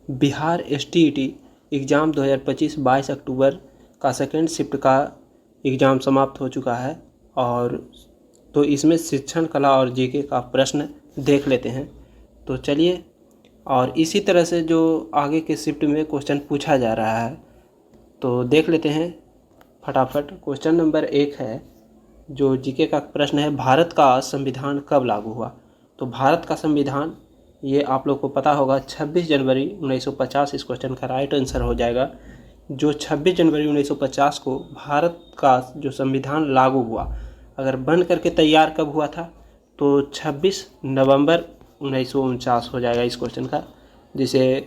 Bihar STET exam 2025 22 अक्टूबर का second shift का exam समाप्त हो चुका है। और तो इसमें शिक्षण कला और जीके का प्रश्न देख लेते हैं। तो चलिए, और इसी तरह से जो आगे के शिफ्ट में क्वेश्चन पूछा जा रहा है तो देख लेते हैं फटाफट। क्वेश्चन नंबर 1 है, जो जीके का प्रश्न है, भारत का संविधान कब लागू हुआ। तो भारत का संविधान, ये आप लोग को पता होगा, 26 जनवरी 1950 इस क्वेश्चन का राइट आंसर हो जाएगा। जो 26 जनवरी 1950 को भारत का जो संविधान लागू हुआ, अगर बन करके तैयार कब हुआ था तो 26 नवंबर 1949 हो जाएगा इस क्वेश्चन का। जिसे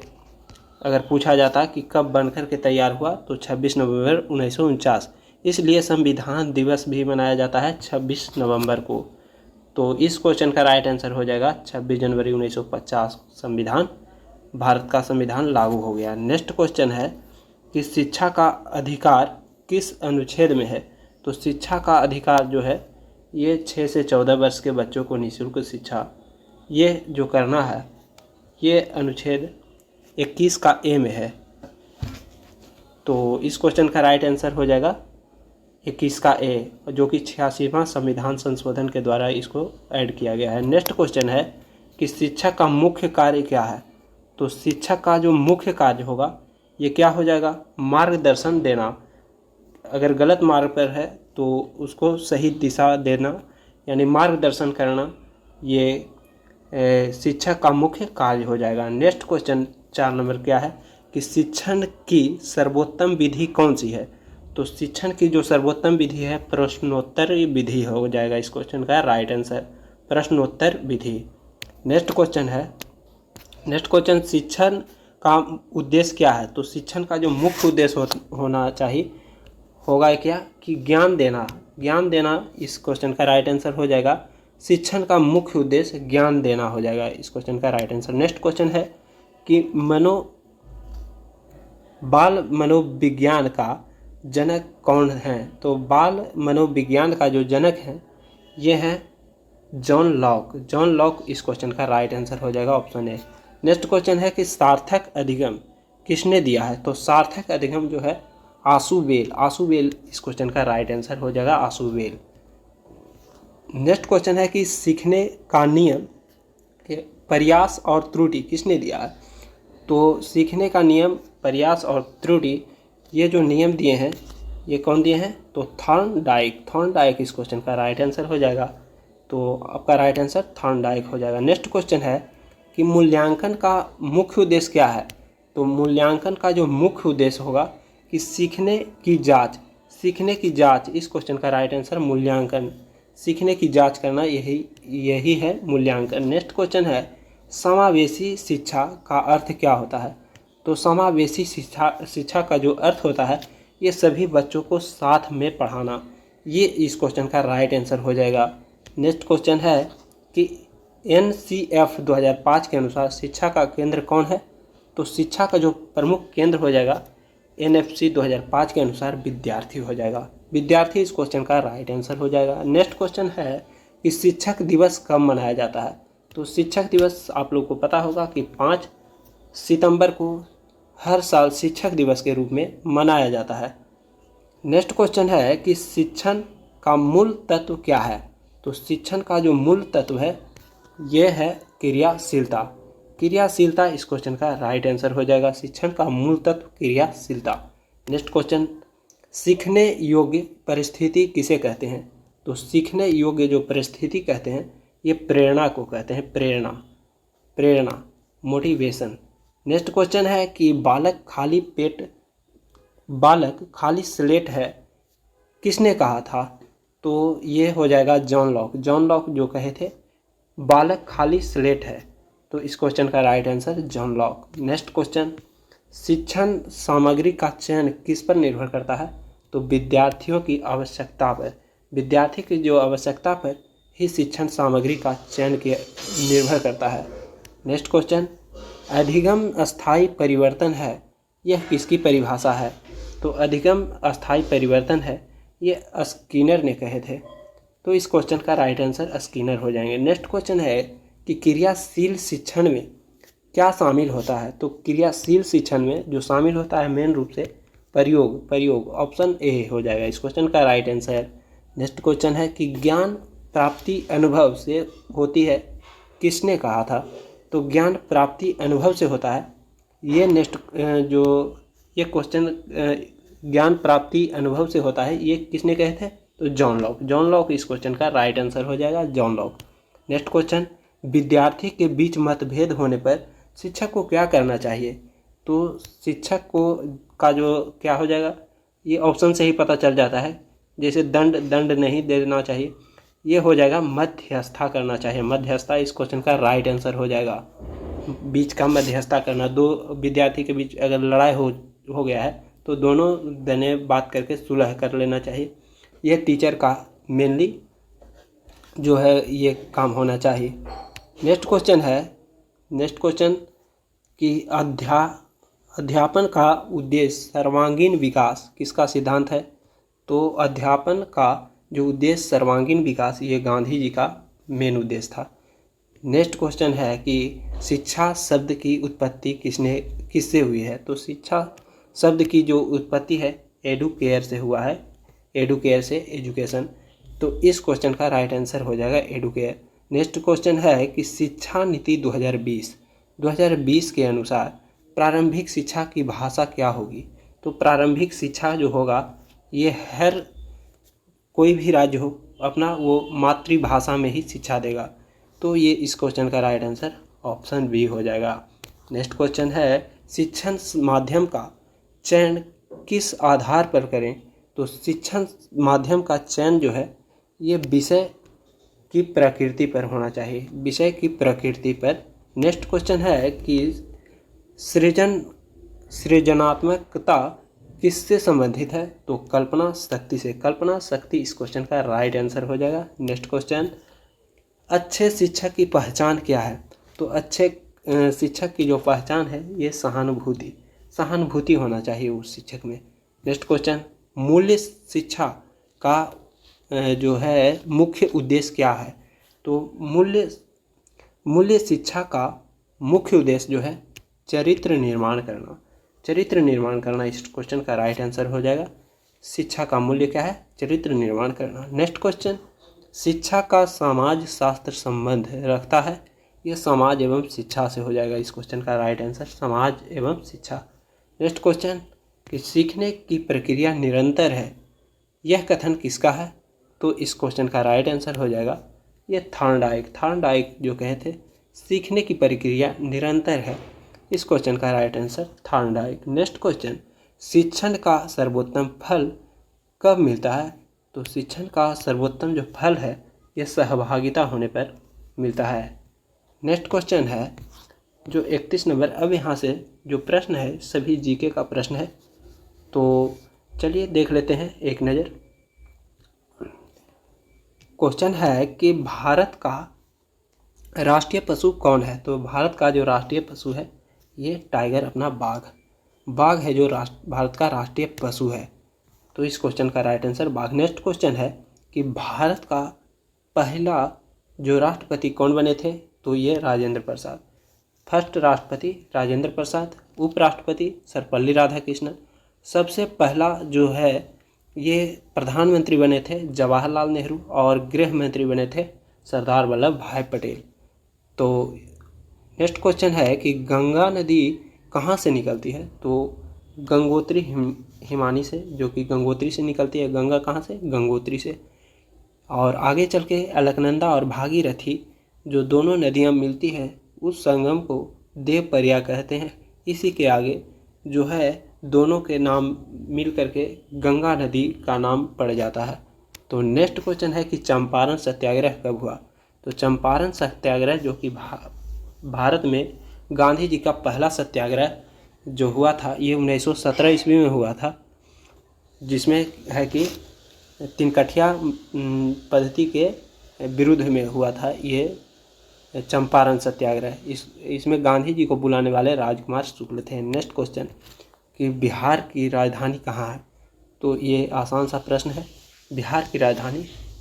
अगर पूछा जाता कि कब बन करके तैयार हुआ तो 26 नवंबर 1949। इसलिए संविधान दिवस भी मनाया जाता है 26 नवंबर को। तो इस क्वेश्चन का राइट आंसर हो जाएगा 26 जनवरी 1950 संविधान, भारत का संविधान लागू हो गया। नेक्स्ट क्वेश्चन है कि शिक्षा का अधिकार किस अनुच्छेद में है। तो शिक्षा का अधिकार जो है, ये 6 से 14 वर्ष के बच्चों को निःशुल्क शिक्षा ये जो करना है, ये अनुच्छेद 21 का ए में है। तो इस क्वेश्चन का राइट आंसर हो जाएगा 21 का ए, जो कि 86वां संविधान संशोधन के द्वारा इसको ऐड किया गया है। नेक्स्ट क्वेश्चन है कि शिक्षक का मुख्य कार्य क्या है। तो शिक्षक का जो मुख्य कार्य होगा ये क्या हो जाएगा, मार्गदर्शन देना। अगर गलत मार्ग पर है तो उसको सही दिशा देना, यानी मार्गदर्शन करना, ये शिक्षक का मुख्य कार्य हो जाएगा। नेक्स्ट क्वेश्चन 4 नंबर क्या है कि शिक्षण की सर्वोत्तम विधि कौन सी है। तो शिक्षण की जो सर्वोत्तम विधि है प्रश्नोत्तर विधि हो जाएगा इस क्वेश्चन का राइट आंसर, प्रश्नोत्तर विधि। नेक्स्ट क्वेश्चन है, नेक्स्ट क्वेश्चन, शिक्षण का उद्देश्य क्या है। तो शिक्षण का जो मुख्य उद्देश्य होना चाहिए होगा क्या कि ज्ञान देना। ज्ञान देना इस क्वेश्चन का राइट आंसर हो जाएगा। शिक्षण का मुख्य उद्देश्य ज्ञान देना हो जाएगा इस क्वेश्चन का राइट आंसर। नेक्स्ट क्वेश्चन है कि बाल मनोविज्ञान का जनक कौन है। तो बाल मनोविज्ञान का जो जनक है ये है जॉन लॉक। जॉन लॉक इस क्वेश्चन का राइट आंसर हो जाएगा, ऑप्शन ए। नेक्स्ट क्वेश्चन है कि सार्थक अधिगम किसने दिया है। तो सार्थक अधिगम जो है आशुबेल। आशुबेल इस क्वेश्चन का राइट आंसर हो जाएगा, आशुबेल। नेक्स्ट क्वेश्चन है कि सीखने का नियम प्रयास और त्रुटि किसने दिया है। तो सीखने का नियम प्रयास और त्रुटि ये जो नियम दिए हैं ये कौन दिए हैं, तो थॉर्नडाइक। थॉर्नडाइक इस क्वेश्चन का राइट आंसर हो जाएगा। तो आपका राइट आंसर थॉर्नडाइक हो जाएगा। नेक्स्ट क्वेश्चन है कि मूल्यांकन का मुख्य उद्देश्य क्या है। तो मूल्यांकन का जो मुख्य उद्देश्य होगा कि सीखने की जांच। सीखने की जांच इस क्वेश्चन का राइट आंसर मूल्यांकन, सीखने की जांच करना यही है मूल्यांकन। नेक्स्ट क्वेश्चन है समावेशी शिक्षा का अर्थ क्या होता है। तो समावेशी शिक्षा का जो अर्थ होता है ये सभी बच्चों को साथ में पढ़ाना, ये इस क्वेश्चन का राइट आंसर हो जाएगा। नेक्स्ट क्वेश्चन है कि NCF 2005 के अनुसार शिक्षा का केंद्र कौन है। तो शिक्षा का जो प्रमुख केंद्र हो जाएगा NFC 2005 के अनुसार विद्यार्थी हो जाएगा। विद्यार्थी इस क्वेश्चन का राइट आंसर हो जाएगा। नेक्स्ट क्वेश्चन है कि शिक्षक दिवस कब मनाया जाता है। तो शिक्षक दिवस आप लोग को पता होगा कि 5 सितंबर को हर साल शिक्षक दिवस के रूप में मनाया जाता है। नेक्स्ट क्वेश्चन है कि शिक्षण का मूल तत्व क्या है। तो शिक्षण का जो मूल तत्व है ये है क्रियाशीलता। क्रियाशीलता इस क्वेश्चन का राइट आंसर हो जाएगा। शिक्षण का मूल तत्व क्रियाशीलता। नेक्स्ट क्वेश्चन, सीखने योग्य परिस्थिति किसे कहते हैं। तो सीखने योग्य जो परिस्थिति कहते हैं ये प्रेरणा को कहते हैं, प्रेरणा, प्रेरणा, मोटिवेशन। नेक्स्ट क्वेश्चन है कि बालक खाली स्लेट है किसने कहा था। तो ये हो जाएगा जॉन लॉक। जॉन लॉक जो कहे थे बालक खाली स्लेट है, तो इस क्वेश्चन का right answer John Locke. Next question, शिक्षण सामग्री का चयन किस पर निर्भर करता है। तो विद्यार्थियों की आवश्यकता पर, विद्यार्थी की जो आवश्यकता पर ही शिक्षण सामग्री का चयन निर्भर करता है। नेक्स्ट क्वेश्चन, अधिगम अस्थायी परिवर्तन है, यह किसकी परिभाषा है। तो अधिगम अस्थायी परिवर्तन है ये स्किनर ने कहे थे, तो इस क्वेश्चन का राइट आंसर स्किनर हो जाएंगे। नेक्स्ट क्वेश्चन है कि क्रियाशील शिक्षण में क्या शामिल होता है? तो क्रियाशील शिक्षण में जो शामिल होता है मेन रूप से प्रयोग ऑप्शन ए हो जाएगा इस क्वेश्चन का राइट आंसर। नेक्स्ट क्वेश्चन है कि ज्ञान प्राप्ति अनुभव से होती है, किसने कहा था? तो ज्ञान प्राप्ति अनुभव से होता है। ये नेक्स्ट जो ये क्वेश्चन ज्ञान प्राप्ति अनुभव से होता है, ये किसने कहे थे? तो जॉन लॉक इस क्वेश्चन का राइट आंसर हो जाएगा, जॉन लॉक। नेक्स्ट क्वेश्चन, विद्यार्थी के बीच मतभेद होने पर शिक्षक को क्या करना चाहिए? तो शिक्षक को का जो क्या हो जाएगा, ये ऑप्शन से ही पता चल जाता है। जैसे दंड नहीं देना चाहिए, ये हो जाएगा मध्यस्थता करना चाहिए। मध्यस्थता इस क्वेश्चन का राइट आंसर हो जाएगा। बीच का मध्यस्थता करना, दो विद्यार्थी के बीच अगर लड़ाई हो गया है तो दोनों जने बात करके सुलह कर लेना चाहिए। ये टीचर का मेनली जो है ये काम होना चाहिए। नेक्स्ट क्वेश्चन कि अध्यापन का उद्देश्य सर्वांगीण विकास किसका सिद्धांत है? तो अध्यापन का जो उद्देश्य सर्वांगीण विकास, ये गांधी जी का मेन उद्देश्य था। नेक्स्ट क्वेश्चन है कि शिक्षा शब्द की उत्पत्ति किससे हुई है? तो शिक्षा शब्द की जो उत्पत्ति है एडुकेयर से हुआ है, एडुकेयर से एजुकेशन। तो इस क्वेश्चन का राइट आंसर हो जाएगा एडुकेयर। नेक्स्ट क्वेश्चन है कि शिक्षा नीति 2020 के अनुसार प्रारंभिक शिक्षा की भाषा क्या होगी? तो प्रारंभिक शिक्षा जो होगा ये हर कोई भी राज्य हो अपना वो मातृभाषा में ही शिक्षा देगा। तो ये इस क्वेश्चन का राइट आंसर ऑप्शन बी हो जाएगा। नेक्स्ट क्वेश्चन है शिक्षण माध्यम का चयन किस आधार पर करें? तो शिक्षण माध्यम का चयन जो है ये विषय की प्रकृति पर होना चाहिए, विषय की प्रकृति पर। नेक्स्ट क्वेश्चन है कि सृजनात्मकता किससे संबंधित है? तो कल्पना शक्ति से। कल्पना शक्ति इस क्वेश्चन का राइट आंसर हो जाएगा। नेक्स्ट क्वेश्चन, अच्छे शिक्षक की पहचान क्या है? तो अच्छे शिक्षक की जो पहचान है ये सहानुभूति होना चाहिए उस शिक्षक में। नेक्स्ट क्वेश्चन, मूल्य शिक्षा का जो है मुख्य उद्देश्य क्या है? तो मूल्य शिक्षा का मुख्य उद्देश्य जो है चरित्र निर्माण करना इस क्वेश्चन का राइट आंसर हो जाएगा। शिक्षा का मूल्य क्या है? चरित्र निर्माण करना। नेक्स्ट क्वेश्चन, शिक्षा का समाज शास्त्र संबंध रखता है? यह समाज एवं शिक्षा से हो जाएगा इस क्वेश्चन का राइट आंसर, समाज एवं शिक्षा। नेक्स्ट क्वेश्चन कि सीखने की प्रक्रिया निरंतर है, यह कथन किसका है? तो इस क्वेश्चन का राइट आंसर हो जाएगा ये थॉर्नडाइक जो कहे थे सीखने की प्रक्रिया निरंतर है, इस क्वेश्चन का right answer Thorndike. Next question, शिक्षण का सर्वोत्तम फल कब मिलता है? तो शिक्षण का सर्वोत्तम जो फल है यह सहभागिता होने पर मिलता है। नेक्स्ट क्वेश्चन है जो 31 नंबर। अब यहाँ से जो प्रश्न है सभी जीके का प्रश्न है, तो चलिए देख लेते हैं एक नज़र। क्वेश्चन है कि भारत का राष्ट्रीय पशु कौन है? तो भारत का जो राष्ट्रीय पशु है ये टाइगर, अपना बाघ है जो भारत का राष्ट्रीय पशु है। तो इस क्वेश्चन का राइट आंसर बाघ। नेक्स्ट क्वेश्चन है कि भारत का पहला जो राष्ट्रपति कौन बने थे? तो ये राजेंद्र प्रसाद। फर्स्ट राष्ट्रपति राजेंद्र प्रसाद, उपराष्ट्रपति सर्वपल्ली राधाकृष्णन, सबसे पहला जो है ये प्रधानमंत्री बने थे जवाहरलाल नेहरू, और गृह मंत्री बने थे सरदार वल्लभ भाई पटेल। तो नेक्स्ट क्वेश्चन है कि गंगा नदी कहाँ से निकलती है? तो गंगोत्री हिमानी से, जो कि गंगोत्री से निकलती है। गंगा कहाँ से? गंगोत्री से। और आगे चल के अलकनंदा और भागीरथी जो दोनों नदियाँ मिलती हैं उस संगम को देवप्रयाग कहते हैं। इसी के आगे जो है दोनों के नाम मिल करके गंगा नदी का नाम पड़ जाता है। तो नेक्स्ट क्वेश्चन है कि चंपारण सत्याग्रह कब हुआ? तो चंपारण सत्याग्रह जो कि भारत में गांधी जी का पहला सत्याग्रह जो हुआ था ये 1917 ईस्वी में हुआ था, जिसमें है कि तिनकठिया पद्धति के विरुद्ध में हुआ था ये चंपारण सत्याग्रह। इसमें गांधी जी को बुलाने वाले राजकुमार शुक्ल थे। नेक्स्ट क्वेश्चन कि बिहार की राजधानी कहाँ है? तो ये आसान सा प्रश्न है, बिहार की राजधानी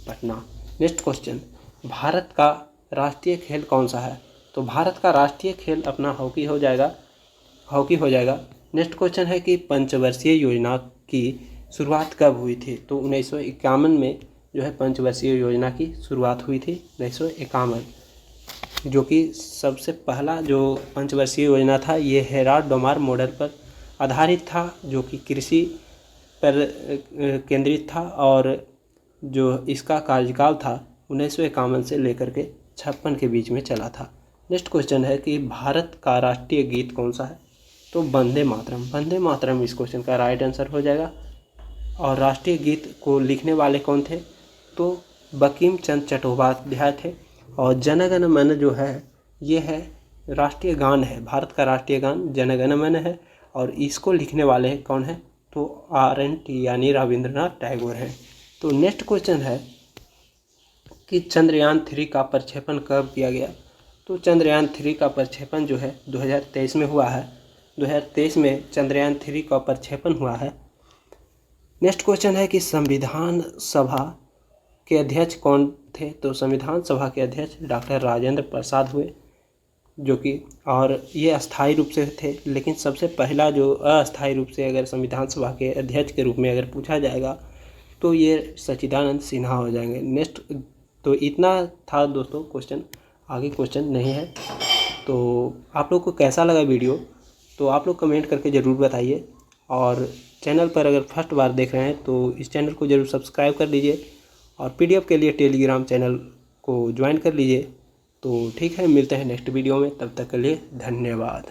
पटना। नेक्स्ट क्वेश्चन, भारत का राष्ट्रीय खेल कौन सा है? तो भारत का राष्ट्रीय खेल अपना हॉकी हो जाएगा। नेक्स्ट क्वेश्चन है कि पंचवर्षीय योजना की शुरुआत कब हुई थी? तो 1951 में जो है पंचवर्षीय योजना की शुरुआत हुई थी 1951, जो कि सबसे पहला जो पंचवर्षीय योजना था ये हेराल्ड डोमार मॉडल पर आधारित था, जो कि कृषि पर केंद्रित था और जो इसका कार्यकाल था 1951 से लेकर के 56 के बीच में चला था। नेक्स्ट क्वेश्चन है कि भारत का राष्ट्रीय गीत कौन सा है? तो वंदे मातरम इस क्वेश्चन का राइट आंसर हो जाएगा। और राष्ट्रीय गीत को लिखने वाले कौन थे? तो बंकिम चंद्र चट्टोपाध्याय थे। और जन गण मन जो है ये है राष्ट्रीय गान है, भारत का राष्ट्रीय गान जन गण मन है और इसको लिखने वाले कौन है? तो RNT यानी रविंद्रनाथ टैगोर हैं। तो नेक्स्ट क्वेश्चन है कि चंद्रयान 3 का प्रक्षेपण कब किया गया? तो चंद्रयान 3 का प्रक्षेपण जो है 2023 में हुआ है। 2023 में चंद्रयान 3 का प्रक्षेपण हुआ है। नेक्स्ट क्वेश्चन है कि संविधान सभा के अध्यक्ष कौन थे? तो संविधान सभा के अध्यक्ष डॉक्टर राजेंद्र प्रसाद हुए, जो कि और ये अस्थायी रूप से थे, लेकिन सबसे पहला जो अस्थायी रूप से अगर संविधान सभा के अध्यक्ष के रूप में अगर पूछा जाएगा तो ये सच्चिदानंद सिन्हा हो जाएंगे। नेक्स्ट तो इतना था दोस्तों क्वेश्चन, आगे क्वेश्चन नहीं है। तो आप लोग को कैसा लगा वीडियो तो आप लोग कमेंट करके ज़रूर बताइए। और चैनल पर अगर फर्स्ट बार देख रहे हैं तो इस चैनल को ज़रूर सब्सक्राइब कर लीजिए और PDF के लिए टेलीग्राम चैनल को ज्वाइन कर लीजिए। तो ठीक है, मिलते हैं नेक्स्ट वीडियो में, तब तक के लिए धन्यवाद।